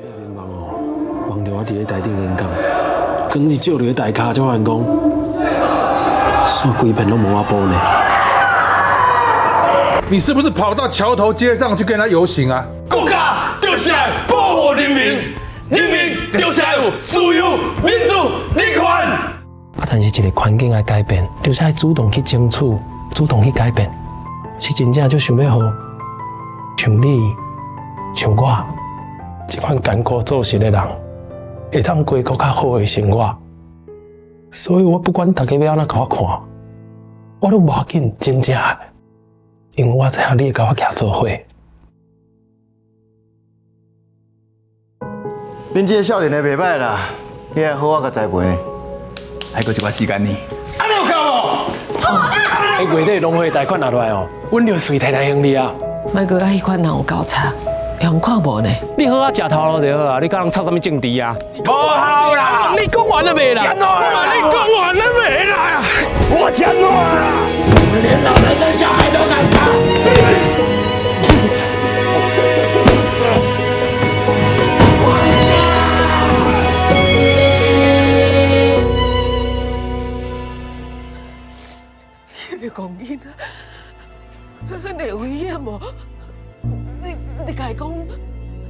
在面忙哦，忙着我伫咧台顶演讲，光是照着台骹才发现讲，线规片拢无我补呢。你是不是跑到桥头街上去跟他游行啊？国家就是要保护人民，人民就是要有自由、民主、人权。但是一个环境要改变，就是要主动去争取，主动去改变。是真正就想要好，像你，像我，这款艰苦做事的人，会当过更较好的生活。所以我不管大家要安怎甲我看，我都无要紧，真正的，因为我知影你会甲我徛做伙。恁这个少年的袂歹啦，你还好我甲栽培呢，还阁一寡时间呢。安尼有够无？月底农会贷款拿落来哦，阮就随太太兄弟啊。莫搁甲迄款人有交叉，用看无呢？你好啊，食头路就好啊，你甲人插什么政治啊？无效啦！你讲完了未啦？你讲完了没啦？我讲完了，连老人跟小孩都敢杀。你讲囡仔，你有危险无？你家讲，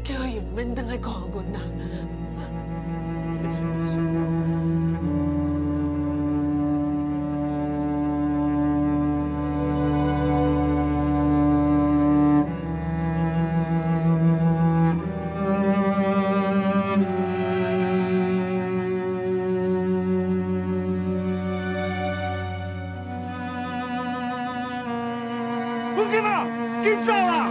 叫伊唔免等来看阮啦。文金啊，紧走啦！